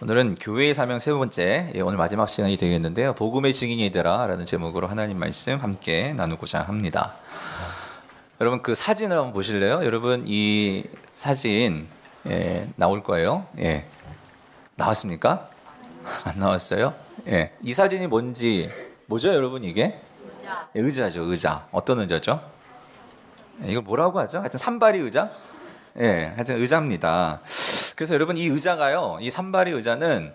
오늘은 교회의 사명 세 번째, 오늘 마지막 시간이 되겠는데요. 복음의 증인이되라 라는 제목으로 하나님 말씀 함께 나누고자 합니다. 여러분 그 사진을 한번 보실래요? 여러분 이 사진 나올 거예요. 나왔습니까? 안 나왔어요? 이 사진이 뭐죠 여러분 이게? 의자죠, 의자. 어떤 의자죠? 이걸 뭐라고 하죠? 하여튼 산발이 의자? 하여튼 의자입니다. 그래서 여러분 이 의자가요, 이 산발이 의자는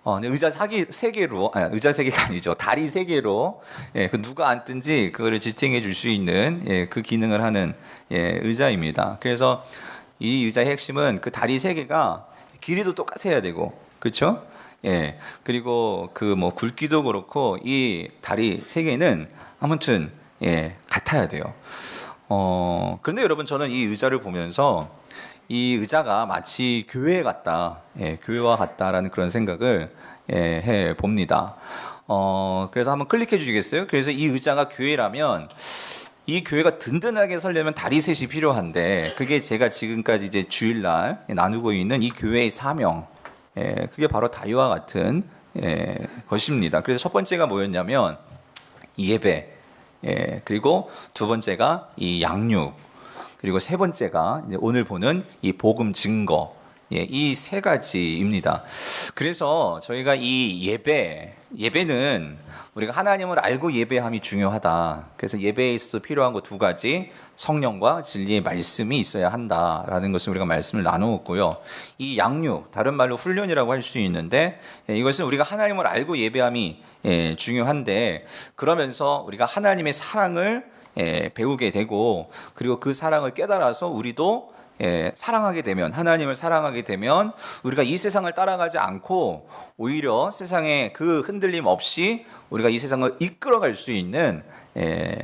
의자 세 개로, 의자 세 개가 아니죠. 다리 세 개로 그 누가 앉든지 그거를 지탱해 줄 수 있는 그 기능을 하는 의자입니다. 그래서 이 의자의 핵심은 그 다리 세 개가 길이도 똑같아야 되고, 그렇죠? 그리고 그 뭐 굵기도 그렇고 이 다리 세 개는 아무튼 같아야 돼요. 그런데 여러분 저는 이 의자를 보면서 이 의자가 마치 교회 같다, 교회와 같다라는 그런 생각을 해 봅니다. 그래서 한번 클릭해 주시겠어요? 그래서 이 의자가 교회라면 이 교회가 든든하게 서려면 다리 셋이 필요한데, 그게 제가 지금까지 이제 주일날 나누고 있는 이 교회의 사명, 그게 바로 다리와 같은 것입니다. 그래서 첫 번째가 뭐였냐면 이 예배, 그리고 두 번째가 이 양육, 그리고 세 번째가 이제 오늘 보는 이 복음 증거, 이 세 가지입니다. 그래서 저희가 이 예배는 우리가 하나님을 알고 예배함이 중요하다. 그래서 예배에 있어서 필요한 거 두 가지, 성령과 진리의 말씀이 있어야 한다라는 것을 우리가 말씀을 나누었고요. 이 양육, 다른 말로 훈련이라고 할 수 있는데, 이것은 우리가 하나님을 알고 예배함이 중요한데, 그러면서 우리가 하나님의 사랑을 배우게 되고, 그리고 그 사랑을 깨달아서 우리도 사랑하게 되면, 하나님을 사랑하게 되면 우리가 이 세상을 따라가지 않고 오히려 세상에 그 흔들림 없이 우리가 이 세상을 이끌어갈 수 있는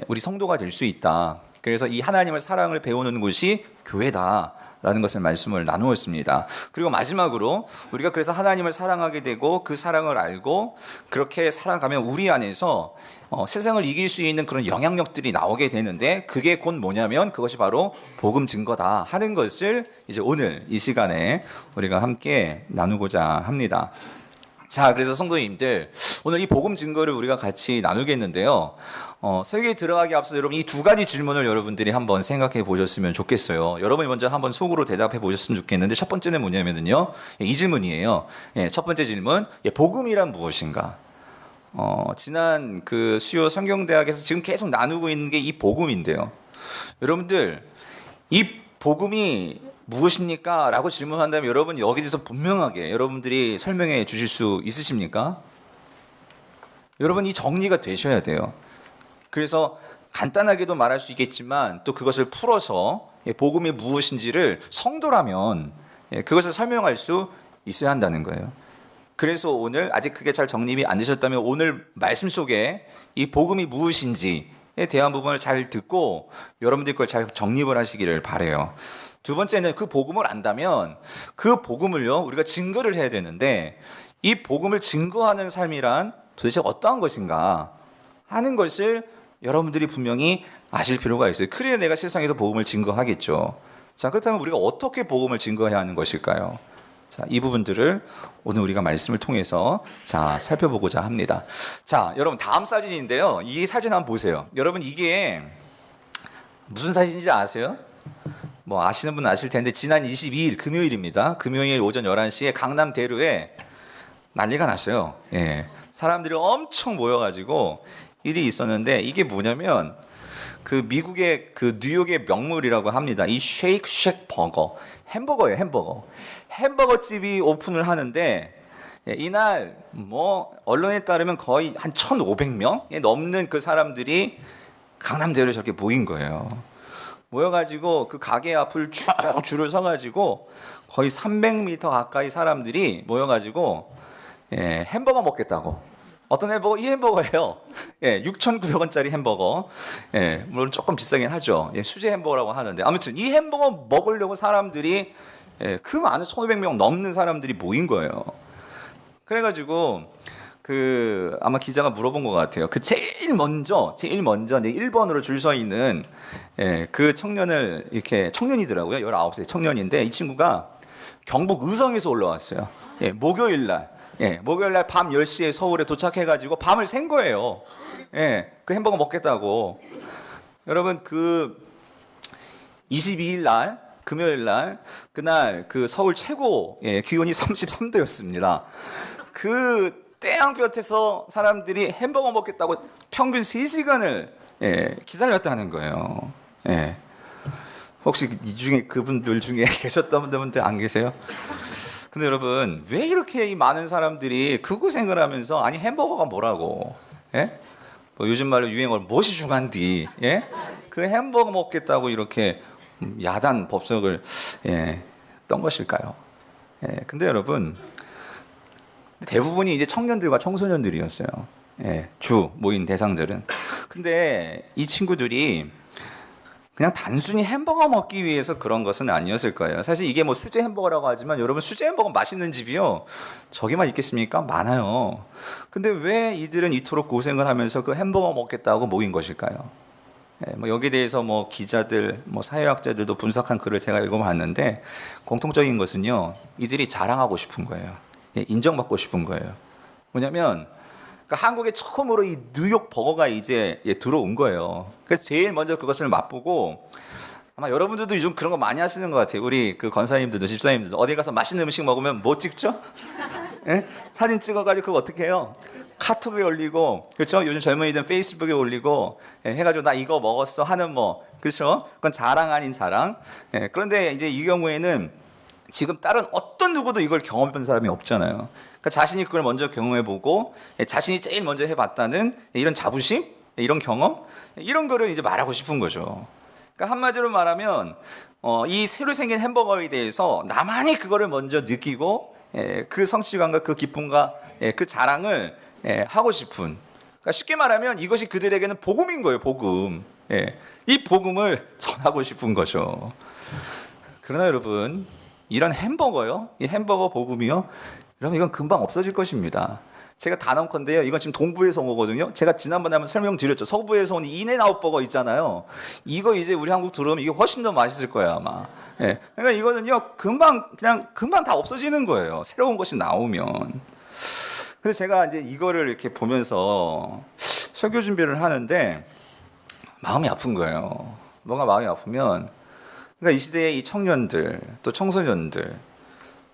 우리 성도가 될 수 있다. 그래서 이 하나님을 사랑을 배우는 곳이 교회다 라는 것을 말씀을 나누었습니다. 그리고 마지막으로 우리가 그래서 하나님을 사랑하게 되고 그 사랑을 알고 그렇게 살아가면 우리 안에서 세상을 이길 수 있는 그런 영향력들이 나오게 되는데, 그게 곧 뭐냐면 그것이 바로 복음 증거다 하는 것을 이제 오늘 이 시간에 우리가 함께 나누고자 합니다. 자, 그래서 성도님들, 오늘 이 복음 증거를 우리가 같이 나누겠는데요. 설교에 들어가기 앞서 여러분 이 두 가지 질문을 여러분들이 한번 생각해 보셨으면 좋겠어요. 여러분이 먼저 한번 속으로 대답해 보셨으면 좋겠는데, 첫 번째는 뭐냐면요, 이 질문이에요. 첫 번째 질문, 복음이란 무엇인가? 지난 그 수요 성경대학에서 지금 계속 나누고 있는 게 이 복음인데요. 여러분들, 이 복음이 무엇입니까? 라고 질문한다면 여러분 여기서 분명하게 여러분들이 설명해 주실 수 있으십니까? 여러분 이 정리가 되셔야 돼요. 그래서 간단하게도 말할 수 있겠지만 또 그것을 풀어서 복음이 무엇인지를 성도라면 그것을 설명할 수 있어야 한다는 거예요. 그래서 오늘 아직 그게 잘 정립이 안 되셨다면 오늘 말씀 속에 이 복음이 무엇인지에 대한 부분을 잘 듣고 여러분들 걸 잘 정립을 하시기를 바라요. 두 번째는 그 복음을 안다면 그 복음을요 우리가 증거를 해야 되는데, 이 복음을 증거하는 삶이란 도대체 어떠한 것인가 하는 것을 여러분들이 분명히 아실 필요가 있어요. 그래야 내가 세상에서 복음을 증거하겠죠. 자, 그렇다면 우리가 어떻게 복음을 증거해야 하는 것일까요? 자, 이 부분들을 오늘 우리가 말씀을 통해서 살펴보고자 합니다. 자, 여러분 다음 사진인데요. 이 사진 한번 보세요. 여러분 이게 무슨 사진인지 아세요? 뭐 아시는 분은 아실 텐데 지난 22일 금요일입니다. 금요일 오전 11시에 강남 대로에 난리가 났어요. 사람들이 엄청 모여가지고 일이 있었는데, 이게 뭐냐면 그 미국의 그 뉴욕의 명물이라고 합니다. 이 쉐이크 쉑 버거, 햄버거예요. 햄버거 집이 오픈을 하는데, 이날 뭐 언론에 따르면 거의 한 1,500명 넘는 그 사람들이 강남대로에 저렇게 모인 거예요. 모여가지고 그 가게 앞을 쭉 줄을 서가지고 거의 300m 가까이 사람들이 모여가지고 햄버거 먹겠다고. 어떤 햄버거? 이 햄버거예요. 6,900원짜리 햄버거. 물론 조금 비싸긴 하죠. 수제 햄버거라고 하는데, 아무튼 이 햄버거 먹으려고 사람들이 그 많은 1,500명 넘는 사람들이 모인 거예요. 그래가지고 아마 기자가 물어본 것 같아요. 그 제일 먼저 이제 1번으로 줄 서 있는 그 청년을, 이렇게 청년이더라고요. 19세 청년인데 이 친구가 경북 의성에서 올라왔어요. 예, 목요일 날. 예, 목요일 날 밤 10시에 서울에 도착해가지고 밤을 샌 거예요. 예, 그 햄버거 먹겠다고. 여러분, 그 22일 날, 금요일 날, 그날 그 서울 최고 기온이 33도였습니다. 그 태양볕에서 사람들이 햄버거 먹겠다고 평균 3시간을 기다렸다는 거예요. 예. 혹시 이 중에 그분들 중에 계셨던 분들 안 계세요? 근데 여러분, 왜 이렇게 이 많은 사람들이 그 고생을 하면서, 아니 햄버거가 뭐라고, 예? 뭐 요즘 말로 유행어로 무엇이 중한디, 예? 그 햄버거 먹겠다고 이렇게 야단 법석을 떤 것일까요? 예. 근데 여러분, 대부분이 이제 청년들과 청소년들이었어요. 예, 주 모인 대상들은. 근데 이 친구들이 그냥 단순히 햄버거 먹기 위해서 그런 것은 아니었을 거예요. 사실 이게 뭐 수제 햄버거라고 하지만 여러분, 수제 햄버거 맛있는 집이요, 저기만 있겠습니까? 많아요. 근데 왜 이들은 이토록 고생을 하면서 그 햄버거 먹겠다고 모인 것일까요? 예, 뭐 여기에 대해서 뭐 기자들, 뭐 사회학자들도 분석한 글을 제가 읽어봤는데, 공통적인 것은요, 이들이 자랑하고 싶은 거예요. 예, 인정받고 싶은 거예요. 뭐냐면, 그러니까 한국에 처음으로 이 뉴욕 버거가 이제 들어온 거예요. 그래서 제일 먼저 그것을 맛보고, 아마 여러분들도 요즘 그런 거 많이 하시는 것 같아요. 우리 그 권사님들도 집사님들도 어디 가서 맛있는 음식 먹으면 뭐 찍죠? 예? 사진 찍어가지고 그거 어떻게 해요? 카톡에 올리고, 그렇죠? 요즘 젊은이들은 페이스북에 올리고, 해가지고 나 이거 먹었어 하는 뭐, 그렇죠? 그건 자랑 아닌 자랑. 그런데 이제 이 경우에는 지금 다른 어떤 누구도 이걸 경험해본 사람이 없잖아요. 그러니까 자신이 그걸 먼저 경험해보고, 자신이 제일 먼저 해봤다는 이런 자부심, 이런 경험, 이런 거를 이제 말하고 싶은 거죠. 그러니까 한마디로 말하면, 이 새로 생긴 햄버거에 대해서 나만이 그거를 먼저 느끼고, 그 성취감과 그 기쁨과 그 자랑을 하고 싶은. 그러니까 쉽게 말하면 이것이 그들에게는 복음인 거예요, 복음. 이 복음을 전하고 싶은 거죠. 그러나 여러분, 이런 햄버거요, 이 햄버거 복음이요, 여러분, 이건 금방 없어질 것입니다. 제가 단언컨대요, 이건 지금 동부에서 온 거거든요. 제가 지난번에 한번 설명드렸죠. 서부에서 온 인앤아웃 버거 있잖아요. 이거 이제 우리 한국 들어오면 이게 훨씬 더 맛있을 거예요, 아마. 그러니까 이거는요, 금방 다 없어지는 거예요, 새로운 것이 나오면. 그래서 제가 이제 이거를 이렇게 보면서 설교 준비를 하는데 마음이 아픈 거예요. 뭔가 마음이 아프면, 그러니까 이 시대의 이 청년들, 또 청소년들,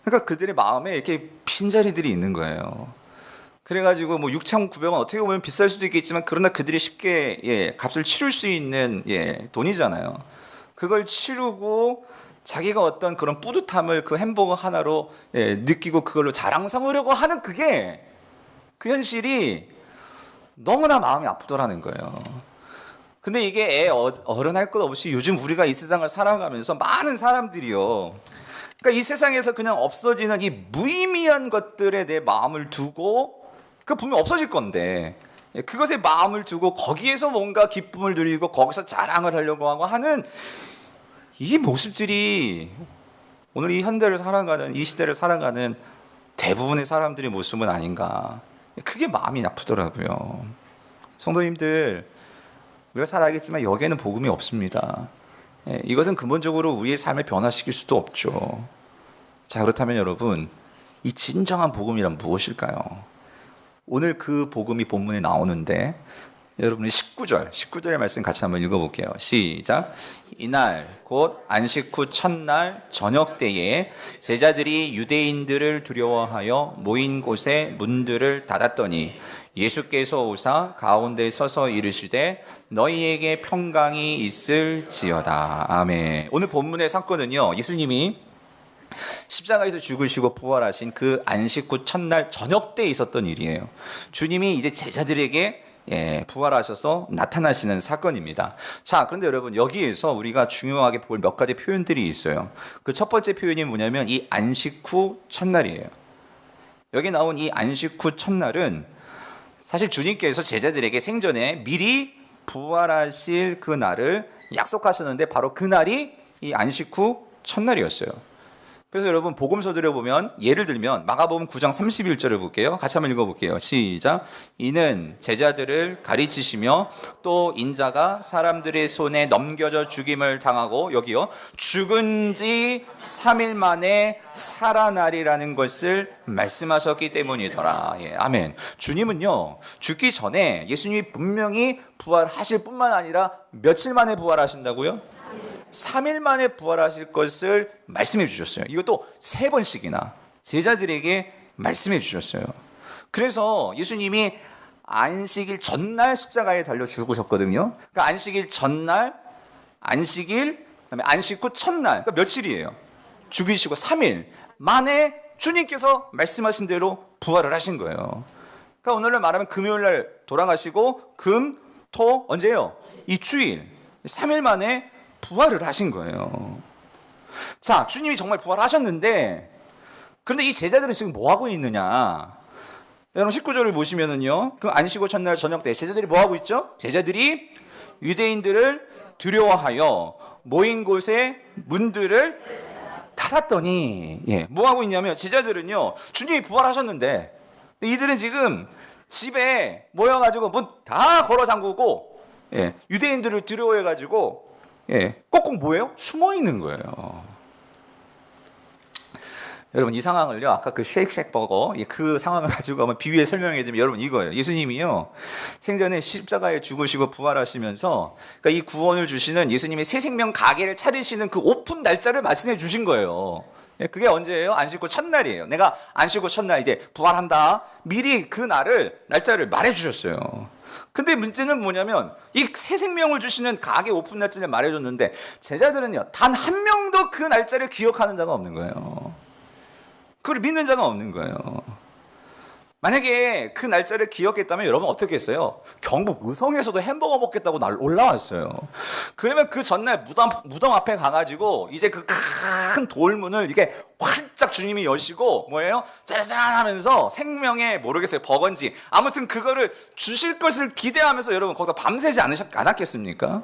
그러니까 그들의 마음에 이렇게 빈자리들이 있는 거예요. 그래가지고 뭐 6,900원 어떻게 보면 비쌀 수도 있겠지만, 그러나 그들이 쉽게 값을 치를 수 있는 돈이잖아요. 그걸 치르고 자기가 어떤 그런 뿌듯함을 그 햄버거 하나로 느끼고 그걸로 자랑 삼으려고 하는 그게, 그 현실이 너무나 마음이 아프더라는 거예요. 근데 이게 어른할 것 없이 요즘 우리가 이 세상을 살아가면서 많은 사람들이요, 그러니까 이 세상에서 그냥 없어지는 이 무의미한 것들에 내 마음을 두고, 그 분명 없어질 건데 그것에 마음을 두고 거기에서 뭔가 기쁨을 누리고 거기서 자랑을 하려고 하고 하는 이 모습들이 오늘 이 현대를 살아가는, 이 시대를 살아가는 대부분의 사람들의 모습은 아닌가. 그게 마음이 아프더라고요. 성도님들, 우리가 잘 알겠지만 여기에는 복음이 없습니다. 이것은 근본적으로 우리의 삶을 변화시킬 수도 없죠. 자, 그렇다면 여러분, 이 진정한 복음이란 무엇일까요? 오늘 그 복음이 본문에 나오는데, 여러분이 19절의 말씀 같이 한번 읽어볼게요. 시작. 이날 곧 안식 후 첫날 저녁 때에 제자들이 유대인들을 두려워하여 모인 곳에 문들을 닫았더니 예수께서 오사 가운데 서서 이르시되 너희에게 평강이 있을지어다. 아멘. 오늘 본문의 사건은요, 예수님이 십자가에서 죽으시고 부활하신 그 안식 후 첫날 저녁 때 있었던 일이에요. 주님이 이제 제자들에게 부활하셔서 나타나시는 사건입니다. 자, 그런데 여러분, 여기에서 우리가 중요하게 볼 몇 가지 표현들이 있어요. 그 첫 번째 표현이 뭐냐면 이 안식 후 첫날이에요. 여기 나온 이 안식 후 첫날은 사실 주님께서 제자들에게 생전에 미리 부활하실 그 날을 약속하셨는데, 바로 그 날이 이 안식 후 첫날이었어요. 그래서 여러분 복음서들에 보면 예를 들면 마가복음 9장 31절을 볼게요. 같이 한번 읽어볼게요. 시작. 이는 제자들을 가르치시며 또 인자가 사람들의 손에 넘겨져 죽임을 당하고 여기요 죽은 지 3일 만에 살아나리라는 것을 말씀하셨기 때문이더라. 예, 아멘. 주님은요 죽기 전에 예수님이 분명히 부활하실 뿐만 아니라 며칠 만에 부활하신다고요? 3일 만에 부활하실 것을 말씀해 주셨어요. 이것도 3번씩이나 제자들에게 말씀해 주셨어요. 그래서 예수님이 안식일 전날 십자가에 달려 죽으셨거든요. 그러니까 안식일 전날, 안식일, 그다음에 안식 후 첫날, 그러니까 며칠이에요? 죽이시고 3일 만에 주님께서 말씀하신 대로 부활을 하신 거예요. 그러니까 오늘날 말하면 금요일 날 돌아가시고 금, 토, 언제예요? 이 주일 3일 만에 부활을 하신 거예요. 자, 주님이 정말 부활하셨는데 그런데 이 제자들은 지금 뭐 하고 있느냐? 여러분 19절을 보시면은요. 그 안식 후 첫날 저녁 때 제자들이 뭐 하고 있죠? 제자들이 유대인들을 두려워하여 모인 곳에 문들을 닫았더니 뭐 하고 있냐면 제자들은요. 주님이 부활하셨는데 이들은 지금 집에 모여가지고 문 다 걸어 잠그고 유대인들을 두려워해가지고 꼭꼭 뭐예요? 숨어 있는 거예요. 여러분 이 상황을요 아까 그 쉐이크쉑 버거 그 상황을 가지고 한번 비유해 설명해 드리면 여러분 이거예요. 예수님이요 생전에 십자가에 죽으시고 부활하시면서 그러니까 이 구원을 주시는 예수님의 새 생명 가게를 차리시는 그 오픈 날짜를 말씀해 주신 거예요. 그게 언제예요? 안식 후 첫날이에요. 내가 안식 후 첫날 이제 부활한다. 미리 그 날짜를 말해 주셨어요. 근데 문제는 뭐냐면 이 새 생명을 주시는 가게 오픈 날짜를 말해줬는데 제자들은요 단 한 명도 그 날짜를 기억하는 자가 없는 거예요. 그걸 믿는 자가 없는 거예요. 만약에 그 날짜를 기억했다면 여러분 어떻게 했어요? 경북 의성에서도 햄버거 먹겠다고 올라왔어요. 그러면 그 전날 무덤 앞에 가가지고 이제 그 큰 돌문을 이게 활짝 주님이 여시고 뭐예요? 짜잔 하면서 생명의 모르겠어요 버건지 아무튼 그거를 주실 것을 기대하면서 여러분 거기다 밤새지 않았겠습니까?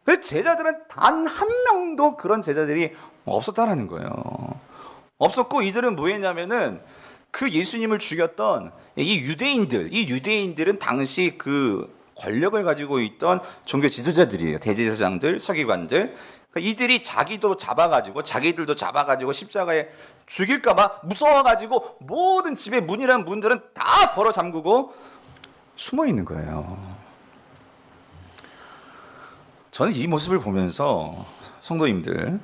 그 제자들은 단 한 명도 그런 제자들이 없었다라는 거예요. 없었고 이들은 뭐 했냐면은 그 예수님을 죽였던 이 유대인들은 당시 그 권력을 가지고 있던 종교 지도자들이에요. 대제사장들, 서기관들. 그러니까 이들이 자기들도 잡아가지고 십자가에 죽일까봐 무서워가지고 모든 집의 문이라는 문들은 다 걸어 잠그고 숨어 있는 거예요. 저는 이 모습을 보면서 성도님들,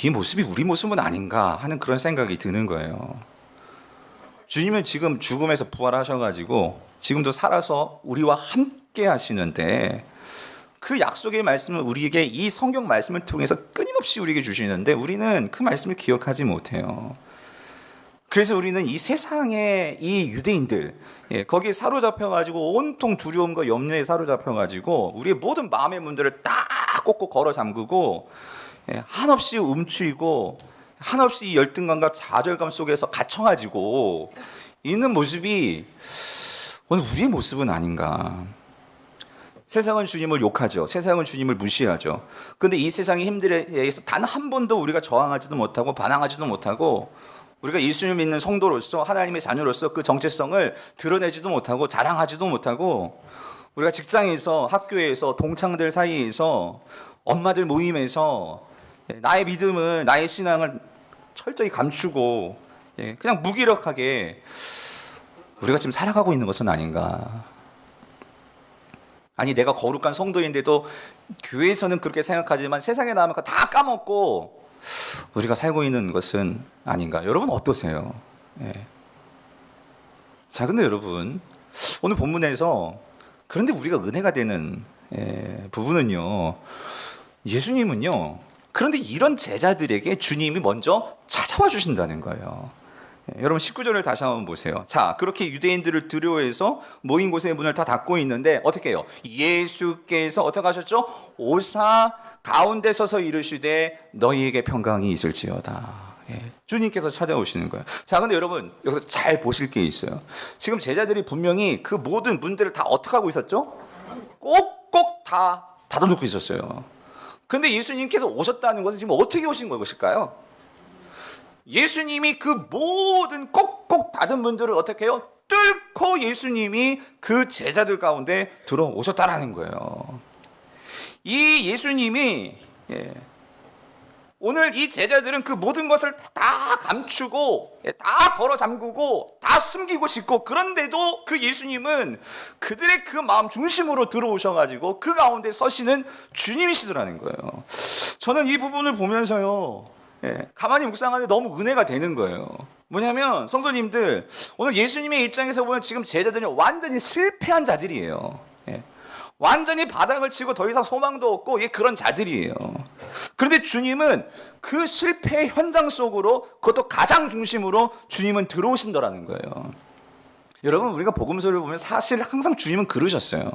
이 모습이 우리 모습은 아닌가 하는 그런 생각이 드는 거예요. 주님은 지금 죽음에서 부활하셔가지고 지금도 살아서 우리와 함께 하시는데 그 약속의 말씀을 우리에게 이 성경 말씀을 통해서 끊임없이 우리에게 주시는데 우리는 그 말씀을 기억하지 못해요. 그래서 우리는 이 세상의 이 유대인들 거기에 사로잡혀가지고 온통 두려움과 염려에 사로잡혀가지고 우리의 모든 마음의 문들을 딱 꼭꼭 걸어 잠그고 한없이 움츠리고 한없이 이 열등감과 좌절감 속에서 갇혀가지고 있는 모습이 오늘 우리의 모습은 아닌가. 세상은 주님을 욕하죠. 세상은 주님을 무시하죠. 그런데 이 세상의 힘들에 의해서 단 한 번도 우리가 저항하지도 못하고 반항하지도 못하고 우리가 예수님을 믿는 성도로서 하나님의 자녀로서 그 정체성을 드러내지도 못하고 자랑하지도 못하고 우리가 직장에서 학교에서 동창들 사이에서 엄마들 모임에서 나의 믿음을 나의 신앙을 철저히 감추고 그냥 무기력하게 우리가 지금 살아가고 있는 것은 아닌가. 아니 내가 거룩한 성도인데도 교회에서는 그렇게 생각하지만 세상에 나가면 다 까먹고 우리가 살고 있는 것은 아닌가. 여러분 어떠세요? 자, 근데 여러분 오늘 본문에서 그런데 우리가 은혜가 되는 부분은요, 예수님은요 그런데 이런 제자들에게 주님이 먼저 찾아와 주신다는 거예요. 여러분 19절을 다시 한번 보세요. 자, 그렇게 유대인들을 두려워해서 모인 곳의 문을 다 닫고 있는데 어떻게 해요? 예수께서 어떻게 하셨죠? 오사 가운데 서서 이르시되 너희에게 평강이 있을지어다. 주님께서 찾아오시는 거예요. 자, 근데 여러분 여기서 잘 보실 게 있어요. 지금 제자들이 분명히 그 모든 문들을 다 어떻게 하고 있었죠? 꼭꼭 다 닫아놓고 있었어요. 근데 예수님께서 오셨다는 것은 지금 어떻게 오신 것일까요? 예수님이 그 모든 꼭꼭 닫은 문들을 어떻게 해요? 뚫고 예수님이 그 제자들 가운데 들어오셨다라는 거예요. 이 예수님이 오늘 이 제자들은 그 모든 것을 다 감추고 다 걸어 잠그고 다 숨기고 싶고, 그런데도 그 예수님은 그들의 그 마음 중심으로 들어오셔가지고 그 가운데 서시는 주님이시더라는 거예요. 저는 이 부분을 보면서요, 가만히 묵상하는데 너무 은혜가 되는 거예요. 뭐냐면 성도님들, 오늘 예수님의 입장에서 보면 지금 제자들이 완전히 실패한 자들이에요. 완전히 바닥을 치고 더 이상 소망도 없고 그런 자들이에요. 그런데 주님은 그 실패의 현장 속으로, 그것도 가장 중심으로 주님은 들어오신다라는 거예요. 여러분, 우리가 복음서를 보면 사실 항상 주님은 그러셨어요.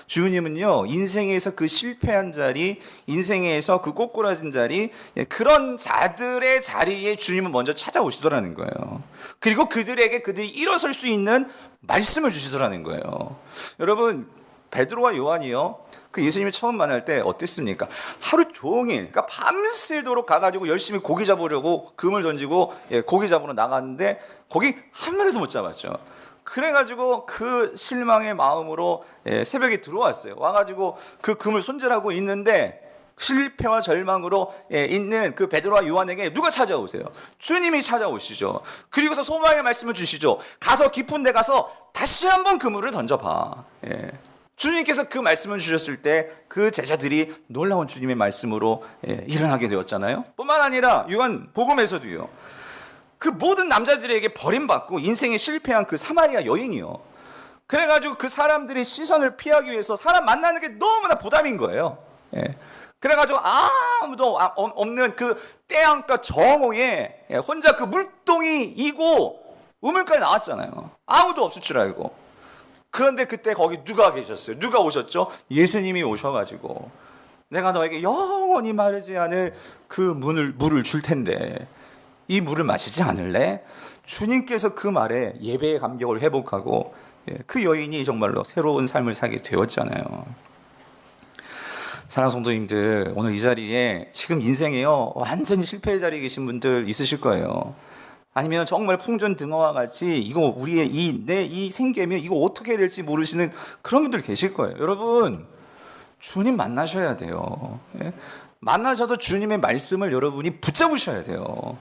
주님은요, 인생에서 그 실패한 자리, 인생에서 그 꼬꾸라진 자리, 그런 자들의 자리에 주님은 먼저 찾아오시더라는 거예요. 그리고 그들이 일어설 수 있는 말씀을 주시더라는 거예요. 여러분, 베드로와 요한이요, 그 예수님이 처음 만날 때 어땠습니까? 하루 종일, 그러니까 밤새도록 가가지고 열심히 고기 잡으려고 그물 던지고 고기 잡으러 나갔는데 고기 한 마리도 못 잡았죠. 그래가지고 그 실망의 마음으로 새벽에 들어왔어요. 와가지고 그 그물 손질하고 있는데 실패와 절망으로 있는 그 베드로와 요한에게 누가 찾아오세요? 주님이 찾아오시죠. 그리고서 소망의 말씀을 주시죠. 가서 깊은 데 가서 다시 한번 그물을 던져봐. 주님께서 그 말씀을 주셨을 때 그 제자들이 놀라운 주님의 말씀으로 일어나게 되었잖아요. 뿐만 아니라 요한 복음에서도요, 그 모든 남자들에게 버림받고 인생에 실패한 그 사마리아 여인이요, 그래가지고 그 사람들의 시선을 피하기 위해서 사람 만나는 게 너무나 부담인 거예요. 그래가지고 아무도 없는 그 태양가 정오에 혼자 그 물동이 이고 우물가에 나왔잖아요. 아무도 없을 줄 알고. 그런데 그때 거기 누가 계셨어요? 누가 오셨죠? 예수님이 오셔가지고 내가 너에게 영원히 마르지 않을 그 물을 줄 텐데 이 물을 마시지 않을래? 주님께서 그 말에 예배의 감격을 회복하고 그 여인이 정말로 새로운 삶을 살게 되었잖아요. 사랑하는 성도님들, 오늘 이 자리에 지금 인생에요, 완전히 실패의 자리에 계신 분들 있으실 거예요. 아니면 정말 풍전등화와 같이 이거 우리의 이 생계면 이거 어떻게 해야 될지 모르시는 그런 분들 계실 거예요. 여러분, 주님 만나셔야 돼요. 만나셔서 주님의 말씀을 여러분이 붙잡으셔야 돼요.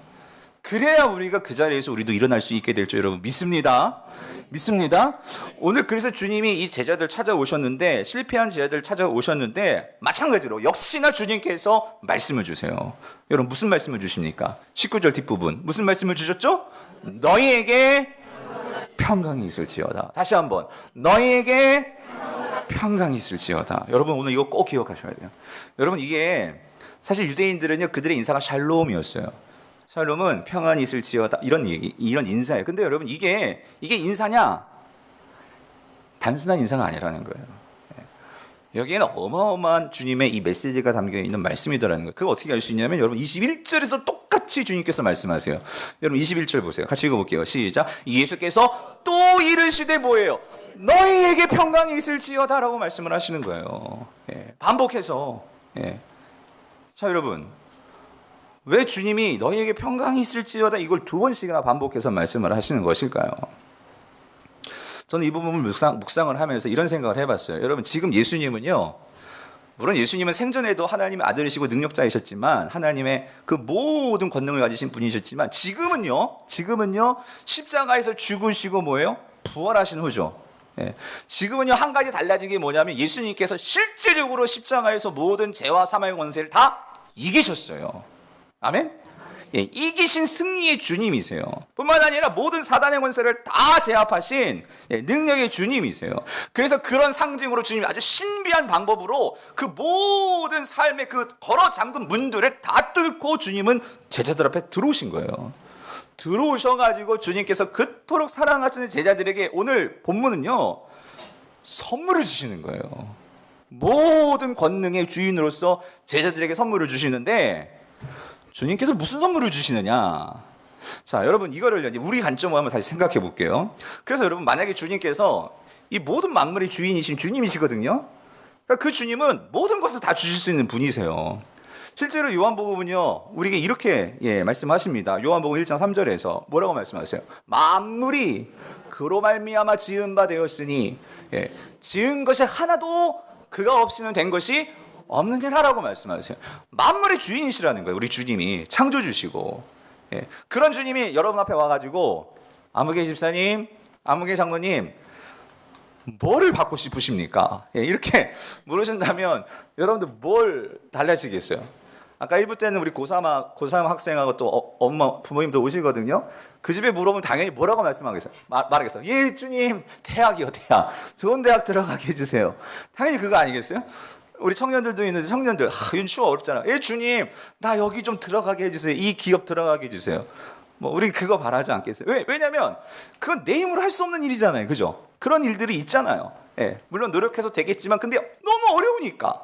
그래야 우리가 그 자리에서 우리도 일어날 수 있게 될 줄 여러분 믿습니다. 믿습니다. 오늘 그래서 주님이 이 제자들 찾아오셨는데, 실패한 제자들 찾아오셨는데 마찬가지로 역시나 주님께서 말씀을 주세요. 여러분, 무슨 말씀을 주십니까? 19절 뒷부분 무슨 말씀을 주셨죠? 너희에게 평강이 있을지어다. 다시 한번, 너희에게 평강이 있을지어다. 여러분, 오늘 이거 꼭 기억하셔야 돼요. 여러분, 이게 사실 유대인들은요, 그들의 인사가 샬롬이었어요. 샬롬은 평안이 있을지어다, 이런 얘기, 이런 인사예요. 근데 여러분, 이게 인사냐? 단순한 인사가 아니라는 거예요. 여기에는 어마어마한 주님의 이 메시지가 담겨 있는 말씀이더라는 거예요. 그거 어떻게 알 수 있냐면, 여러분 21절에서 똑같이 주님께서 말씀하세요. 여러분 21절 보세요. 같이 읽어볼게요. 시작. 예수께서 또 이르시되 뭐예요? 너희에게 평강이 있을지어다 라고 말씀을 하시는 거예요. 반복해서. 자, 여러분, 왜 주님이 너희에게 평강이 있을지어다 이걸 두 번씩이나 반복해서 말씀을 하시는 것일까요? 저는 이 부분을 묵상을 하면서 이런 생각을 해봤어요. 여러분, 지금 예수님은요, 물론 예수님은 생전에도 하나님의 아들이시고 능력자이셨지만, 하나님의 그 모든 권능을 가지신 분이셨지만, 지금은요 십자가에서 죽으시고 뭐예요? 부활하신 후죠. 지금은요, 한 가지 달라진 게 뭐냐면, 예수님께서 실제적으로 십자가에서 모든 죄와 사망의 권세를 다 이기셨어요. 아멘? 이기신 승리의 주님이세요. 뿐만 아니라 모든 사단의 권세를 다 제압하신 능력의 주님이세요. 그래서 그런 상징으로 주님이 아주 신비한 방법으로 그 모든 삶의 그 걸어 잠근 문들을 다 뚫고 주님은 제자들 앞에 들어오신 거예요. 들어오셔가지고 주님께서 그토록 사랑하시는 제자들에게 오늘 본문은요, 선물을 주시는 거예요. 모든 권능의 주인으로서 제자들에게 선물을 주시는데, 주님께서 무슨 선물을 주시느냐? 자, 여러분, 이거를 우리 관점으로 한번 다시 생각해 볼게요. 그래서 여러분, 만약에 주님께서 이 모든 만물의 주인이신 주님이시거든요. 그러니까 그 주님은 모든 것을 다 주실 수 있는 분이세요. 실제로 요한복음은요 우리에게 이렇게 말씀하십니다. 요한복음 1장 3절에서 뭐라고 말씀하세요? 만물이 그로 말미암아 지은 바 되었으니 지은 것이 하나도 그가 없이는 된 것이 없느니라라고 말씀하세요. 만물의 주인이시라는 거예요. 우리 주님이 창조주시고 그런 주님이 여러분 앞에 와가지고 아무개 집사님, 아무개 장로님 뭐를 받고 싶으십니까? 이렇게 물으신다면 여러분들 뭘 달라지겠어요? 아까 1부 때는 우리 고3 학생하고 또 엄마 부모님도 오시거든요. 그 집에 물어보면 당연히 뭐라고 말씀하겠어요? 말하겠어요. 예 주님 대학이요 대학. 좋은 대학 들어가게 해주세요. 당연히 그거 아니겠어요? 우리 청년들도 있는데 청년들 윤추가 어렵잖아. 예 주님 나 여기 좀 들어가게 해주세요. 이 기업 들어가게 해주세요. 뭐 우린 그거 바라지 않겠어요. 왜냐면 그건 내 힘으로 할 수 없는 일이잖아요. 그죠? 그런 일들이 있잖아요. 물론 노력해서 되겠지만 근데 너무 어려우니까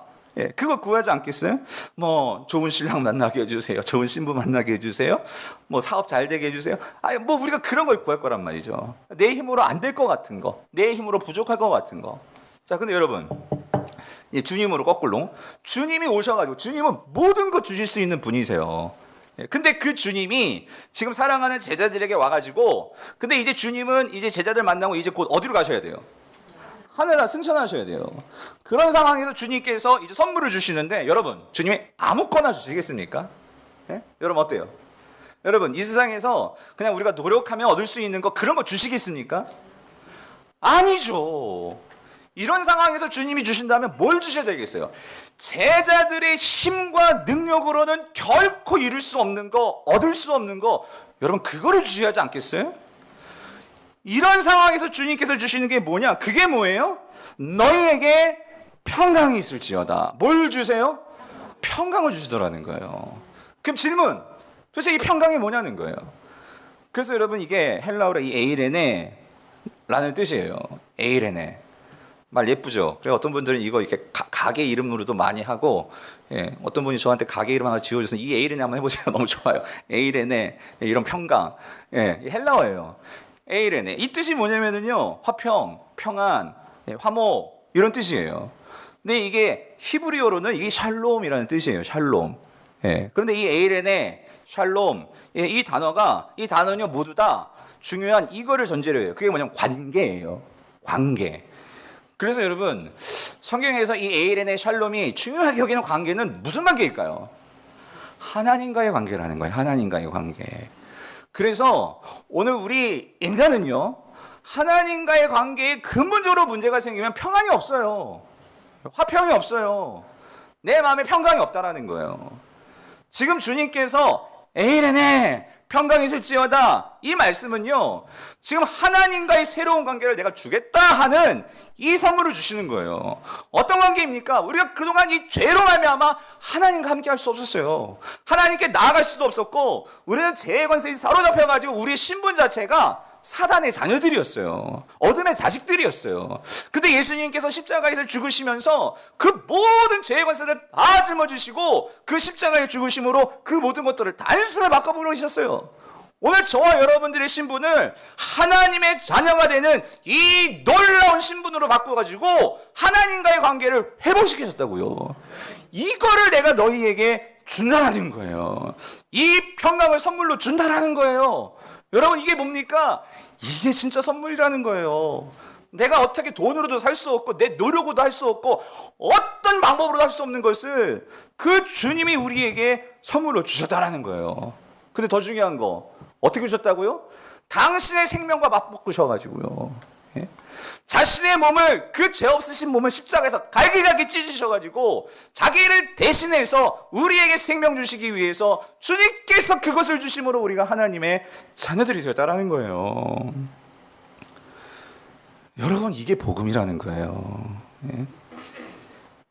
그거 구하지 않겠어요? 뭐 좋은 신랑 만나게 해주세요. 좋은 신부 만나게 해주세요. 뭐 사업 잘 되게 해주세요. 뭐 우리가 그런 걸 구할 거란 말이죠. 내 힘으로 안 될 것 같은 거, 내 힘으로 부족할 것 같은 거. 자, 근데 여러분 주님으로 거꾸로 주님이 오셔가지고 주님은 모든 거 주실 수 있는 분이세요. 근데 그 주님이 지금 사랑하는 제자들에게 와가지고 근데 이제 주님은 이제 제자들 만나고 이제 곧 어디로 가셔야 돼요? 하늘나라 승천하셔야 돼요. 그런 상황에서 주님께서 이제 선물을 주시는데 여러분 주님이 아무거나 주시겠습니까? 여러분 어때요? 여러분 이 세상에서 그냥 우리가 노력하면 얻을 수 있는 거 그런 거 주시겠습니까? 아니죠. 이런 상황에서 주님이 주신다면 뭘 주셔야 되겠어요? 제자들의 힘과 능력으로는 결코 이룰 수 없는 거, 얻을 수 없는 거, 여러분 그거를 주셔야 하지 않겠어요? 이런 상황에서 주님께서 주시는 게 뭐냐? 그게 뭐예요? 너희에게 평강이 있을지어다. 뭘 주세요? 평강을 주시더라는 거예요. 그럼 질문, 도대체 이 평강이 뭐냐는 거예요. 그래서 여러분 이게 헬라어로 이 에이레네 라는 뜻이에요. 에이레네. 말 예쁘죠? 그래 어떤 분들은 이거 이렇게 가게 이름으로도 많이 하고 어떤 분이 저한테 가게 이름 하나 지어줘서 이 에이레네 한번 해보세요. 너무 좋아요. 에이레네 이런 평강 헬라어예요. 에이레네 이 뜻이 뭐냐면은요 화평, 평안, 화목 이런 뜻이에요. 근데 이게 히브리어로는 이게 샬롬이라는 뜻이에요. 샬롬. 그런데 이 에이레네, 샬롬 이 단어는요 모두 다 중요한 이거를 전제로 해요. 그게 뭐냐면 관계예요. 관계. 그래서 여러분 성경에서 이 에이레네 샬롬이 중요하게 여기는 관계는 무슨 관계일까요? 하나님과의 관계라는 거예요. 하나님과의 관계. 그래서 오늘 우리 인간은요 하나님과의 관계에 근본적으로 문제가 생기면 평안이 없어요. 화평이 없어요. 내 마음에 평강이 없다라는 거예요. 지금 주님께서 에이레네 평강이 있을지어다 이 말씀은요 지금 하나님과의 새로운 관계를 내가 주겠다 하는 이 선물을 주시는 거예요. 어떤 관계입니까? 우리가 그동안 이 죄로 말미암아 하나님과 함께 할 수 없었어요. 하나님께 나아갈 수도 없었고 우리는 죄의 권세에 사로잡혀가지고 우리의 신분 자체가 사단의 자녀들이었어요. 어둠의 자식들이었어요. 근데 예수님께서 십자가에서 죽으시면서 그 모든 죄의 권세를 다 짊어지시고 그 십자가의 죽으심으로 그 모든 것들을 단순히 바꿔버리셨어요. 오늘 저와 여러분들의 신분을 하나님의 자녀가 되는 이 놀라운 신분으로 바꿔가지고 하나님과의 관계를 회복시키셨다고요. 이거를 내가 너희에게 준다라는 거예요. 이 평강을 선물로 준다라는 거예요. 여러분 이게 뭡니까? 이게 진짜 선물이라는 거예요. 내가 어떻게 돈으로도 살 수 없고 내 노력으로도 할 수 없고 어떤 방법으로도 할 수 없는 것을 그 주님이 우리에게 선물로 주셨다라는 거예요. 근데 더 중요한 거 어떻게 주셨다고요? 당신의 생명과 맞바꾸셔가지고요. 자신의 몸을 그 죄 없으신 몸을 십자가에서 갈기갈기 찢으셔가지고 자기를 대신해서 우리에게 생명 주시기 위해서 주님께서 그것을 주심으로 우리가 하나님의 자녀들이 되었다라는 거예요. 여러분 이게 복음이라는 거예요.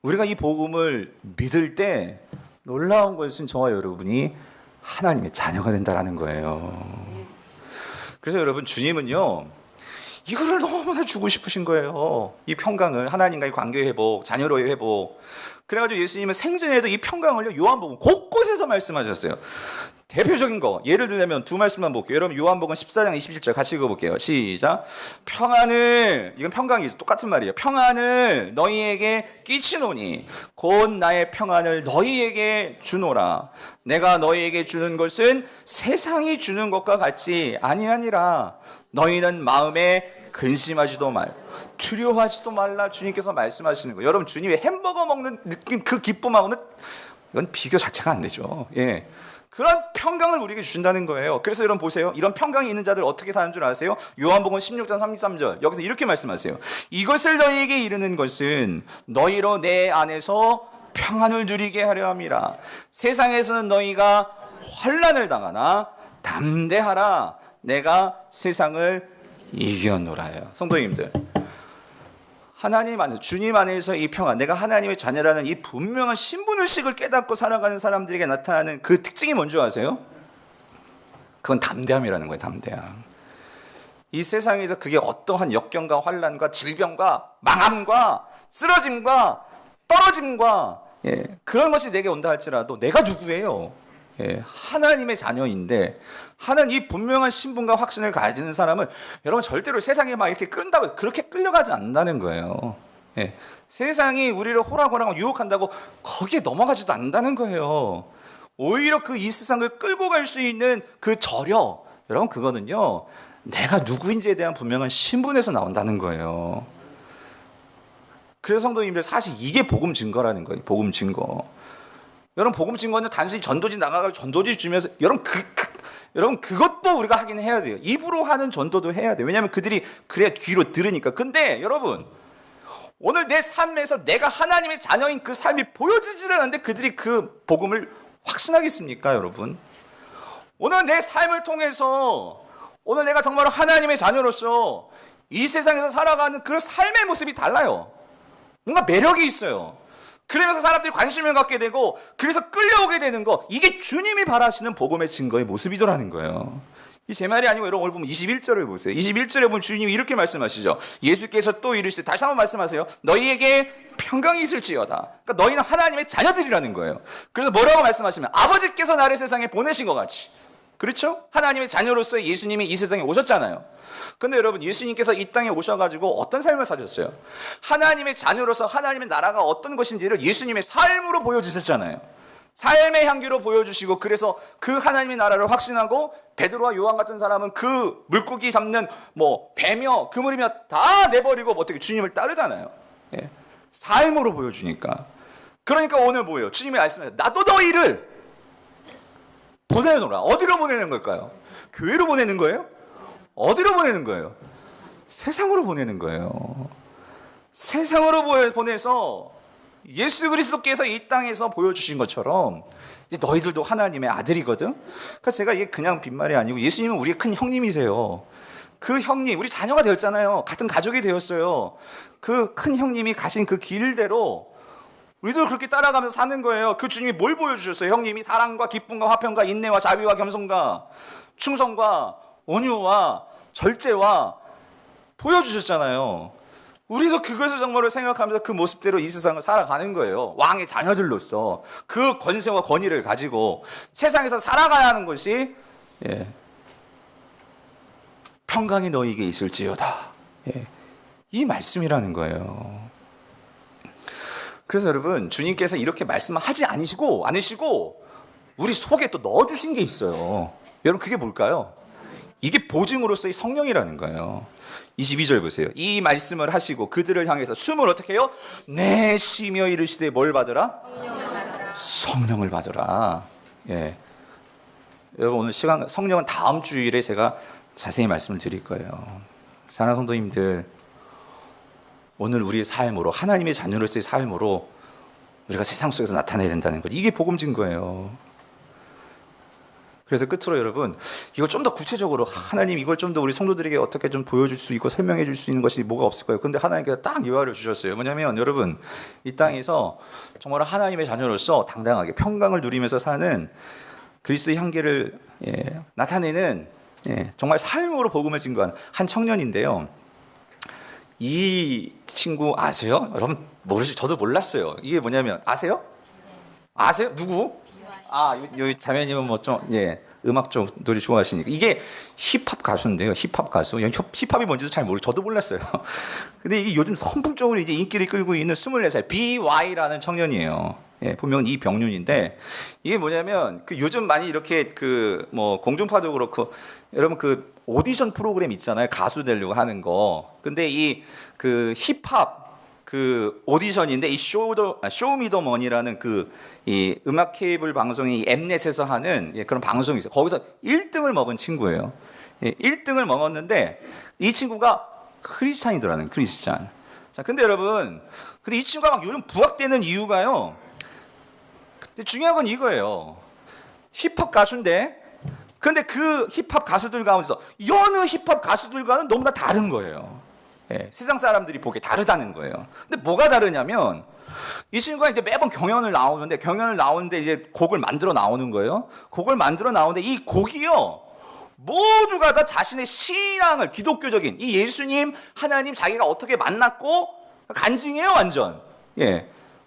우리가 이 복음을 믿을 때 놀라운 것은 저와 여러분이 하나님의 자녀가 된다라는 거예요. 그래서 여러분 주님은요 이거를 너무나 주고 싶으신 거예요. 이 평강을, 하나님과의 관계 회복, 자녀로의 회복. 그래가지고 예수님은 생전에도 이 평강을요 요한복음 곳곳에서 말씀하셨어요. 대표적인 거 예를 들면 두 말씀만 볼게요. 여러분 요한복음 14장 27절 같이 읽어볼게요. 시작. 평안을, 이건 평강이죠. 똑같은 말이에요. 평안을 너희에게 끼치노니 곧 나의 평안을 너희에게 주노라. 내가 너희에게 주는 것은 세상이 주는 것과 같이 아니하니라. 너희는 마음에 근심하지도 말, 두려워하지도 말라. 주님께서 말씀하시는 거예요. 여러분 주님이 햄버거 먹는 느낌, 그 기쁨하고는 이건 비교 자체가 안 되죠. 예. 그런 평강을 우리에게 주신다는 거예요. 그래서 여러분 보세요. 이런 평강이 있는 자들 어떻게 사는 줄 아세요? 요한복음 16장 33절 여기서 이렇게 말씀하세요. 이것을 너희에게 이르는 것은 너희로 내 안에서 평안을 누리게 하려 함이라. 세상에서는 너희가 환난을 당하나 담대하라. 내가 세상을 이겨노라요. 성도님들, 하나님 안에, 주님 안에서 이 평안, 내가 하나님의 자녀라는 이 분명한 신분의식을 깨닫고 살아가는 사람들에게 나타나는 그 특징이 뭔지 아세요? 그건 담대함이라는 거예요. 담대함. 이 세상에서 그게 어떠한 역경과 환난과 질병과 망함과 쓰러짐과 떨어짐과 그런 것이 내게 온다 할지라도 내가 누구예요? 하나님의 자녀인데 하나님 이 분명한 신분과 확신을 가지는 사람은 여러분 절대로 세상에 막 이렇게 끈다고 그렇게 끌려가지 않는다는 거예요. 세상이 우리를 호락호락 유혹한다고 거기에 넘어가지도 않는다는 거예요. 오히려 그 이 세상을 끌고 갈 수 있는 그 저력, 여러분 그거는요 내가 누구인지에 대한 분명한 신분에서 나온다는 거예요. 그래서 성도님들 사실 이게 복음 증거라는 거예요. 복음 증거. 여러분 복음 증거는 단순히 전도지 나가서 전도지 주면서 여러분 그것도 우리가 하긴 해야 돼요. 입으로 하는 전도도 해야 돼요. 왜냐하면 그들이 그래야 귀로 들으니까. 근데 여러분 오늘 내 삶에서 내가 하나님의 자녀인 그 삶이 보여지질 않는데 그들이 그 복음을 확신하겠습니까, 여러분? 오늘 내 삶을 통해서 오늘 내가 정말 하나님의 자녀로서 이 세상에서 살아가는 그 삶의 모습이 달라요. 뭔가 매력이 있어요. 그러면서 사람들이 관심을 갖게 되고 그래서 끌려오게 되는 거, 이게 주님이 바라시는 복음의 증거의 모습이더라는 거예요. 이 제 말이 아니고 여러분 오늘 보면 21절을 보세요. 21절에 보면 주님이 이렇게 말씀하시죠. 예수께서 또 이르시되, 다시 한번 말씀하세요. 너희에게 평강이 있을지어다. 그러니까 너희는 하나님의 자녀들이라는 거예요. 그래서 뭐라고 말씀하시면 아버지께서 나를 세상에 보내신 것 같이, 그렇죠? 하나님의 자녀로서 예수님이 이 세상에 오셨잖아요. 근데 여러분 예수님께서 이 땅에 오셔가지고 어떤 삶을 사셨어요? 하나님의 자녀로서 하나님의 나라가 어떤 것인지를 예수님의 삶으로 보여주셨잖아요. 삶의 향기로 보여주시고, 그래서 그 하나님의 나라를 확신하고 베드로와 요한 같은 사람은 그 물고기 잡는 배며 그물이며 다 내버리고 어떻게 주님을 따르잖아요. 삶으로 보여주니까. 그러니까 오늘 뭐예요? 주님이 말씀하세요. 나도 너희를 보내노라. 어디로 보내는 걸까요? 교회로 보내는 거예요? 어디로 보내는 거예요? 세상으로 보내는 거예요. 세상으로 보내서 예수 그리스도께서 이 땅에서 보여주신 것처럼 너희들도 하나님의 아들이거든. 그러니까 제가 이게 그냥 빈말이 아니고 예수님은 우리의 큰 형님이세요. 그 형님, 우리 자녀가 되었잖아요. 같은 가족이 되었어요. 그 큰 형님이 가신 그 길대로 우리도 그렇게 따라가면서 사는 거예요. 그 주님이 뭘 보여주셨어요? 형님이 사랑과 기쁨과 화평과 인내와 자비와 겸손과 충성과 온유와 절제와 보여주셨잖아요. 우리도 그것을 정말로 생각하면서 그 모습대로 이 세상을 살아가는 거예요. 왕의 자녀들로서 그 권세와 권위를 가지고 세상에서 살아가야 하는 것이 평강이 너희에게 있을지어다. 이 말씀이라는 거예요. 그래서 여러분 주님께서 이렇게 말씀하지 않으시고 우리 속에 또 넣어주신 게 있어요. 여러분 그게 뭘까요? 이게 보증으로서의 성령이라는 거예요. 22절 보세요. 이 말씀을 하시고 그들을 향해서 숨을 어떻게 해요? 내쉬며 이르시되 뭘 받으라? 성령을 받으라. 여러분 오늘 시간, 성령은 다음 주일에 제가 자세히 말씀을 드릴 거예요. 사랑하는 성도님들, 오늘 우리의 삶으로, 하나님의 자녀로서의 삶으로 우리가 세상 속에서 나타내야 된다는 것, 이게 복음 증거예요. 그래서 끝으로 여러분, 이걸 좀 더 구체적으로 하나님 이걸 좀 더 우리 성도들에게 어떻게 좀 보여줄 수 있고 설명해 줄 수 있는 것이 뭐가 없을까요? 근데 하나님께서 딱 요하를 주셨어요. 뭐냐면 여러분, 이 땅에서 정말 하나님의 자녀로서 당당하게 평강을 누리면서 사는 그리스도의 향기를 나타내는 정말 삶으로 복음을 증거하는 한 청년인데요. 이 친구 아세요? 여러분 모르시? 저도 몰랐어요. 이게 뭐냐면 아세요? 아세요? 누구? 요 자매님은 뭐 좀 음악 쪽 노래 좋아하시니까 이게 힙합 가수인데요. 힙합 가수. 힙합이 뭔지도 잘 저도 몰랐어요. 근데 이게 요즘 선풍적으로 이제 인기를 끌고 있는 24살 BY라는 청년이에요. 본명은 이병윤인데 이게 뭐냐면 그 요즘 많이 이렇게 그 뭐 공중파도 그렇고 여러분 그 오디션 프로그램 있잖아요. 가수 되려고 하는 거. 근데 이 그 힙합 그 오디션인데 이 쇼미더머니라는 그 이 음악 케이블 방송이 엠넷에서 하는 그런 방송이 있어요. 거기서 1등을 먹은 친구예요. 1등을 먹었는데 이 친구가 크리스찬이더라는 크리스찬. 자, 근데 여러분, 근데 이 친구가 막 요즘 부각되는 이유가요. 근데 중요한 건 이거예요. 힙합 가수인데, 근데 그 힙합 가수들 가운데서 여느 힙합 가수들과는 너무나 다른 거예요. 세상 사람들이 보기에 다르다는 거예요. 근데 뭐가 다르냐면 이 친구가 이제 매번 경연을 나오는데 이제 곡을 만들어 나오는 거예요. 곡을 만들어 나오는데 이 곡이요. 모두가 다 자신의 신앙을 기독교적인 이 예수님, 하나님 자기가 어떻게 만났고 간증해요, 완전.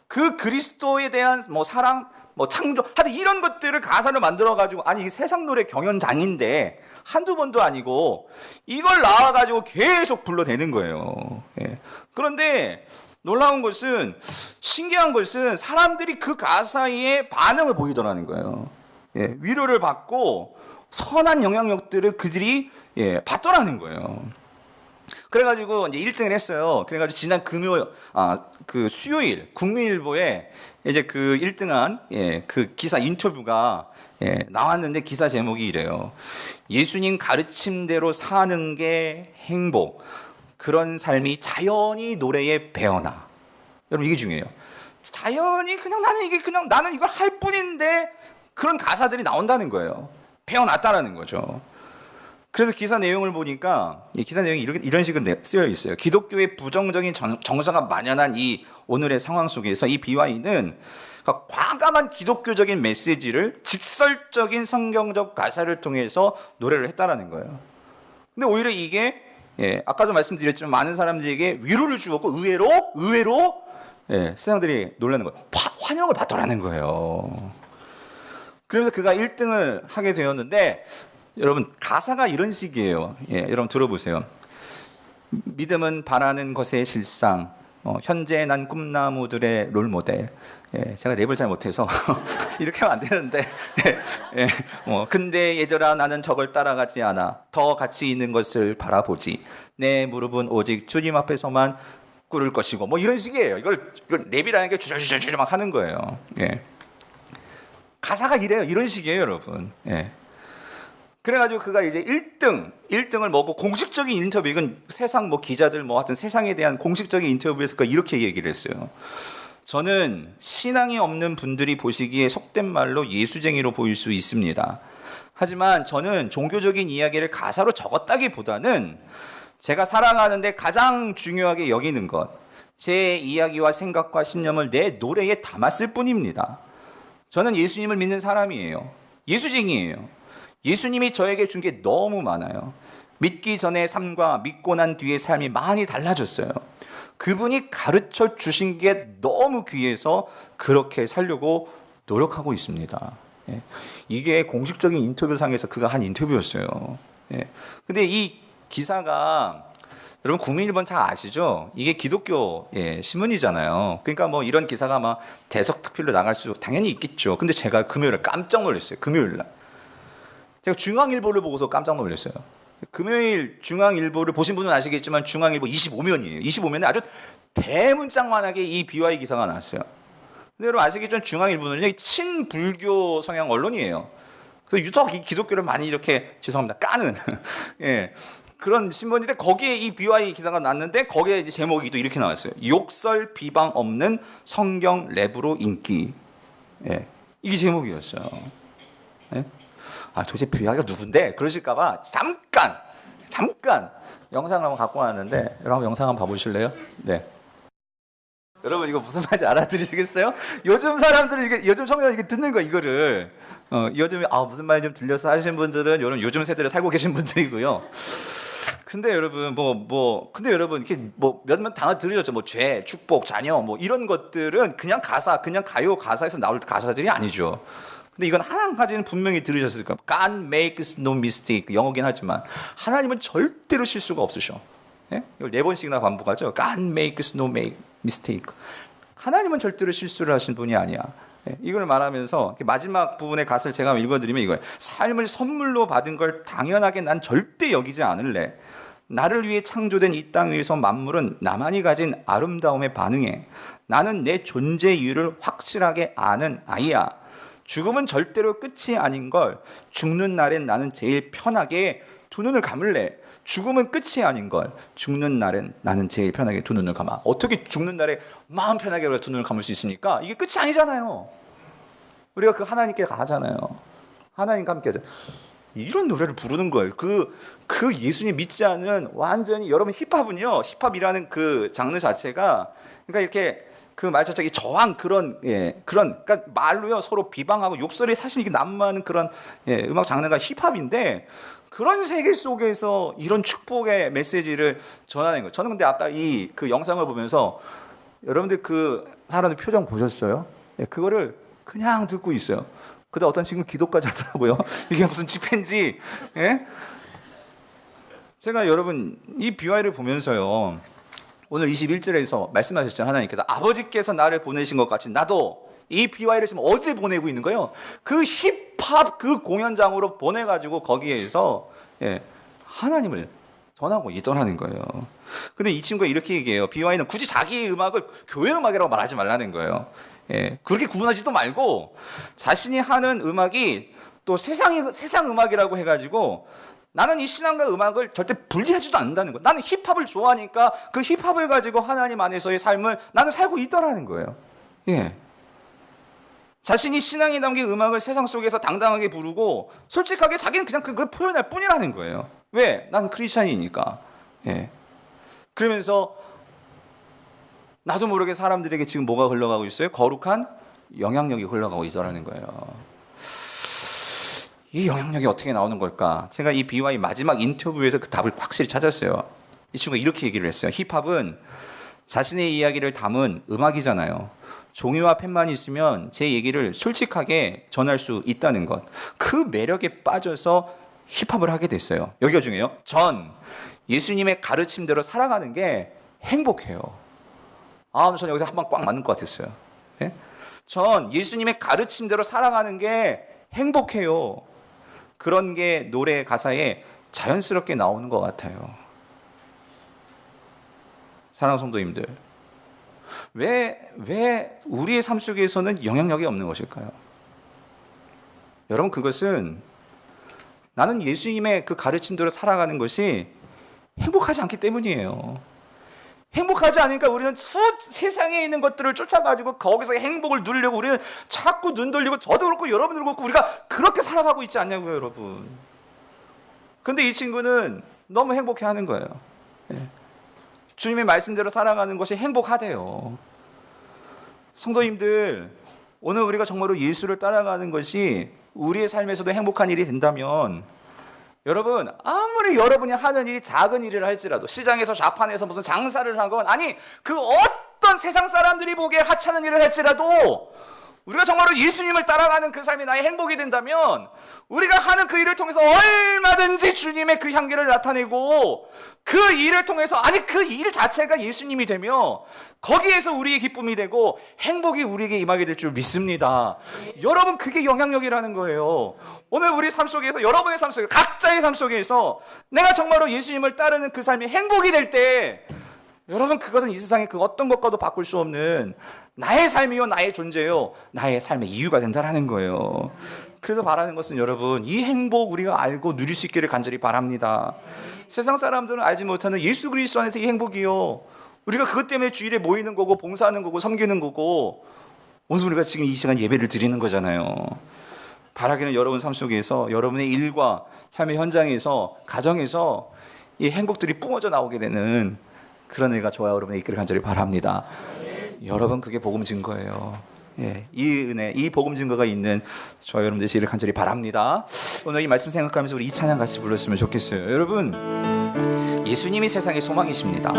그 그리스도에 대한 뭐 사랑, 뭐 창조, 하여튼 이런 것들을 가사를 만들어 가지고 아니 이 세상 노래 경연장인데 한두 번도 아니고 이걸 나와가지고 계속 불러대는 거예요. 그런데 놀라운 것은 신기한 것은 사람들이 그 가사에 반응을 보이더라는 거예요. 위로를 받고 선한 영향력들을 그들이 받더라는 거예요. 그래가지고 이제 1등을 했어요. 그래가지고 지난 그 수요일 국민일보에 이제 그 1등한 그 기사 인터뷰가 나왔는데 기사 제목이 이래요. 예수님 가르침대로 사는 게 행복. 그런 삶이 자연히 노래에 배어나. 여러분 이게 중요해요. 자연히 그냥 나는 이걸 할 뿐인데 그런 가사들이 나온다는 거예요. 배어났다라는 거죠. 그래서 기사 내용을 보니까 이 기사 내용이 이런 식으로 쓰여 있어요. 기독교의 부정적인 정서가 만연한 이 오늘의 상황 속에서 이 BY는 과감한 기독교적인 메시지를 직설적인 성경적 가사를 통해서 노래를 했다라는 거예요. 근데 오히려 이게 아까도 말씀드렸지만 많은 사람들에게 위로를 주었고 의외로 세상들이 놀라는 거예요. 환영을 받더라는 거예요. 그래서 그가 1등을 하게 되었는데 여러분 가사가 이런 식이에요. 여러분 들어보세요. 믿음은 바라는 것의 실상. 현재 난 꿈나무들의 롤모델. 제가 랩을 잘 못해서 이렇게 하면 안 되는데 근데 얘들아 나는 저걸 따라가지 않아. 더 가치 있는 것을 바라보지. 내 무릎은 오직 주님 앞에서만 꿇을 것이고 뭐 이런 식이에요. 이걸 랩이라는 게 주저주저 막 하는 거예요. 가사가 이래요. 이런 식이에요, 여러분. 그래가지고 그가 이제 1등을 먹고 공식적인 인터뷰, 이건 세상 뭐 기자들 뭐 하여튼 세상에 대한 공식적인 인터뷰에서 그가 이렇게 얘기를 했어요. 저는 신앙이 없는 분들이 보시기에 속된 말로 예수쟁이로 보일 수 있습니다. 하지만 저는 종교적인 이야기를 가사로 적었다기보다는 제가 살아가는데 가장 중요하게 여기는 것, 제 이야기와 생각과 신념을 내 노래에 담았을 뿐입니다. 저는 예수님을 믿는 사람이에요. 예수쟁이에요. 예수님이 저에게 준 게 너무 많아요. 믿기 전의 삶과 믿고 난 뒤의 삶이 많이 달라졌어요. 그분이 가르쳐 주신 게 너무 귀해서 그렇게 살려고 노력하고 있습니다. 이게 공식적인 인터뷰상에서 그가 한 인터뷰였어요. 근데 이 기사가 여러분 국민일보는 잘 아시죠? 이게 기독교 신문이잖아요. 그러니까 뭐 이런 기사가 막 대석특필로 나갈 수 당연히 있겠죠. 근데 제가 금요일에 깜짝 놀랐어요. 금요일 날. 제가 중앙일보를 보고서 깜짝 놀랐어요. 금요일 중앙일보를 보신 분은 아시겠지만 중앙일보 25면이에요. 25면에 아주 대문짝만하게 이 BY 기사가 나왔어요. 근데 여러분 아시겠지만 중앙일보는 친불교 성향 언론이에요. 그래서 유독 이 기독교를 많이 이렇게 죄송합니다 까는 그런 신문인데 거기에 이 BY 기사가 났는데 거기에 이제 제목이 또 이렇게 나왔어요. 욕설 비방 없는 성경 랩으로 인기. 이게 제목이었어요. 도대체 BY가 누군데? 그러실까봐 잠깐 영상을 한번 갖고 왔는데 여러분 영상 한번 봐보실래요? 네. 여러분 이거 무슨 말인지 알아들으시겠어요? 요즘 사람들은 요즘 청년이 이게 듣는 거 이거를 요즘에 무슨 말인지 좀 들려서 하시는 분들은 요즘 세대를 살고 계신 분들이고요. 근데 여러분 근데 여러분 이렇게 뭐 몇몇 단어 들으셨죠? 뭐 죄, 축복, 자녀 뭐 이런 것들은 그냥 가요 가사에서 나올 가사들이 아니죠. 근데 이건 한 가지는 분명히 들으셨을 거예요. God makes no mistake. 영어긴 하지만 하나님은 절대로 실수가 없으셔. 예? 이걸 4번씩이나 반복하죠. God makes no mistake. 하나님은 절대로 실수를 하신 분이 아니야. 예? 이걸 말하면서 마지막 부분의 가사를 제가 읽어드리면 이거예요. 삶을 선물로 받은 걸 당연하게 난 절대 여기지 않을래. 나를 위해 창조된 이 땅 위에서 만물은 나만이 가진 아름다움에 반응해. 나는 내 존재 이유를 확실하게 아는 아이야. 죽음은 절대로 끝이 아닌 걸. 죽는 날엔 나는 제일 편하게 두 눈을 감을래. 죽음은 끝이 아닌 걸. 죽는 날엔 나는 제일 편하게 두 눈을 감아. 어떻게 죽는 날에 마음 편하게 두 눈을 감을 수 있습니까? 이게 끝이 아니잖아요. 우리가 그 하나님께 가잖아요. 하나님과 함께 하죠. 이런 노래를 부르는 거예요. 그 예수님 믿지 않은 완전히 여러분 힙합은요. 힙합이라는 그 장르 자체가 그러니까 이렇게 그 말 자체가 저항 그런 그러니까 말로요 서로 비방하고 욕설이 사실 이게 난무하는 그런 음악 장르가 힙합인데 그런 세계 속에서 이런 축복의 메시지를 전하는 거예요. 저는 근데 아까 이 그 영상을 보면서 여러분들 그 사람들 표정 보셨어요? 그거를 그냥 듣고 있어요. 근데 어떤 친구 기도까지 하더라고요. 이게 무슨 집회인지. 예? 제가 여러분 이 BY를 보면서요. 오늘 21절에서 말씀하셨잖아요. 하나님께서 아버지께서 나를 보내신 것 같이 나도 이 BY를 지금 어디에 보내고 있는 거예요? 그 힙합 그 공연장으로 보내가지고 거기에서 하나님을 전하고 있더라는 거예요. 근데 이 친구가 이렇게 얘기해요. BY는 굳이 자기 음악을 교회 음악이라고 말하지 말라는 거예요. 그렇게 구분하지도 말고 자신이 하는 음악이 또 세상 음악이라고 해가지고 나는 이 신앙과 음악을 절대 분리하지도 않는다는 거예요. 나는 힙합을 좋아하니까 그 힙합을 가지고 하나님 안에서의 삶을 나는 살고 있더라는 거예요. 자신이 신앙에 담긴 음악을 세상 속에서 당당하게 부르고 솔직하게 자기는 그냥 그걸 표현할 뿐이라는 거예요. 왜? 나는 크리스찬이니까. 그러면서 나도 모르게 사람들에게 지금 뭐가 흘러가고 있어요? 거룩한 영향력이 흘러가고 있더라는 거예요. 이 영향력이 어떻게 나오는 걸까? 제가 이 BY 마지막 인터뷰에서 그 답을 확실히 찾았어요. 이 친구가 이렇게 얘기를 했어요. 힙합은 자신의 이야기를 담은 음악이잖아요. 종이와 펜만 있으면 제 얘기를 솔직하게 전할 수 있다는 것. 그 매력에 빠져서 힙합을 하게 됐어요. 여기가 중요해요. 전 예수님의 가르침대로 살아가는 게 행복해요. 전 여기서 한 번 꽉 맞는 것 같았어요. 전 예수님의 가르침대로 살아가는 게 행복해요. 그런 게 노래 가사에 자연스럽게 나오는 것 같아요. 사랑하는 성도님들, 왜 우리의 삶 속에서는 영향력이 없는 것일까요? 여러분, 그것은 나는 예수님의 그 가르침대로 살아가는 것이 행복하지 않기 때문이에요. 행복하지 않으니까 우리는 세상에 있는 것들을 쫓아가지고 거기서 행복을 누리려고 우리는 자꾸 눈 돌리고 저도 그렇고 여러분들도 그렇고 우리가 그렇게 살아가고 있지 않냐고요, 여러분. 근데 이 친구는 너무 행복해하는 거예요. 주님의 말씀대로 살아가는 것이 행복하대요. 성도님들, 오늘 우리가 정말로 예수를 따라가는 것이 우리의 삶에서도 행복한 일이 된다면 여러분, 아무리 여러분이 하는 일이 작은 일을 할지라도 시장에서 좌판에서 무슨 장사를 하건 아니 그 어떤 세상 사람들이 보기에 하찮은 일을 할지라도 우리가 정말로 예수님을 따라가는 그 삶이 나의 행복이 된다면 우리가 하는 그 일을 통해서 얼마든지 주님의 그 향기를 나타내고 그 일을 통해서 아니 그 일 자체가 예수님이 되며 거기에서 우리의 기쁨이 되고 행복이 우리에게 임하게 될 줄 믿습니다. 여러분, 그게 영향력이라는 거예요. 오늘 우리 삶 속에서 여러분의 삶 속에 각자의 삶 속에서 내가 정말로 예수님을 따르는 그 삶이 행복이 될 때 여러분, 그것은 이 세상의 그 어떤 것과도 바꿀 수 없는 나의 삶이요, 나의 존재요, 나의 삶의 이유가 된다는 거예요. 그래서 바라는 것은 여러분, 이 행복 우리가 알고 누릴 수 있기를 간절히 바랍니다. 세상 사람들은 알지 못하는 예수 그리스도 안에서 이 행복이요, 우리가 그것 때문에 주일에 모이는 거고 봉사하는 거고 섬기는 거고 오늘 우리가 지금 이 시간 예배를 드리는 거잖아요. 바라기는 여러분 삶 속에서 여러분의 일과 삶의 현장에서 가정에서 이 행복들이 뿜어져 나오게 되는 그런 일가 저와 여러분의 있기를 간절히 바랍니다. 여러분, 그게 복음 증거예요. 이 은혜, 이 복음 증거가 있는 저와 여러분 되시기를 간절히 바랍니다. 오늘 이 말씀 생각하면서 우리 이 찬양 같이 불렀으면 좋겠어요. 여러분, 예수님이 세상의 소망이십니다.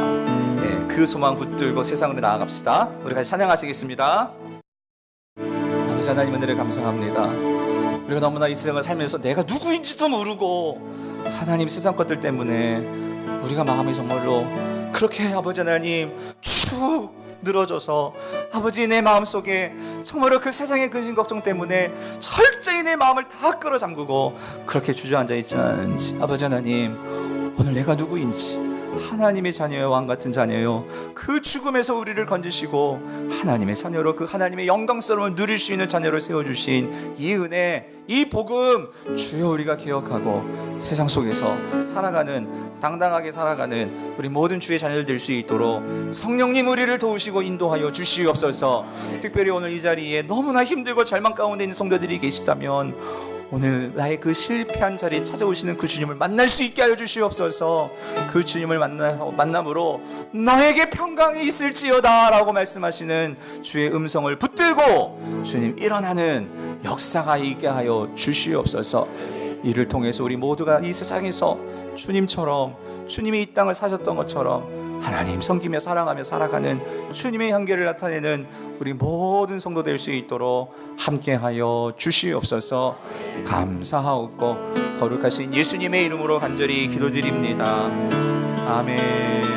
그 소망 붙들고 세상으로 나아갑시다. 우리 같이 찬양하시겠습니다. 아버지 하나님, 은혜를 감사합니다. 우리가 너무나 이 세상을 살면서 내가 누구인지도 모르고 하나님 세상 것들 때문에 우리가 마음이 정말로 그렇게 아버지 하나님 축 늘어져서 아버지 내 마음속에 정말로 그 세상의 근심 걱정 때문에 철저히 내 마음을 다 끌어잠그고 그렇게 주저앉아 있지 않은지 아버지 하나님 오늘 내가 누구인지 하나님의 자녀요 왕 같은 자녀요 그 죽음에서 우리를 건지시고 하나님의 자녀로 그 하나님의 영광스러움을 누릴 수 있는 자녀로 세워주신 이 은혜 이 복음 주여 우리가 기억하고 세상 속에서 살아가는 당당하게 살아가는 우리 모든 주의 자녀들 될 수 있도록 성령님 우리를 도우시고 인도하여 주시옵소서. 특별히 오늘 이 자리에 너무나 힘들고 절망 가운데 있는 성도들이 계시다면 오늘 나의 그 실패한 자리에 찾아오시는 그 주님을 만날 수 있게 하여 주시옵소서. 그 주님을 만남으로 너에게 평강이 있을지어다 라고 말씀하시는 주의 음성을 붙들고 주님 일어나는 역사가 있게 하여 주시옵소서. 이를 통해서 우리 모두가 이 세상에서 주님처럼 주님이 이 땅을 사셨던 것처럼 하나님 섬기며 사랑하며 살아가는 주님의 향기를 나타내는 우리 모든 성도 될 수 있도록 함께하여 주시옵소서. 감사하옵고 거룩하신 예수님의 이름으로 간절히 기도드립니다. 아멘.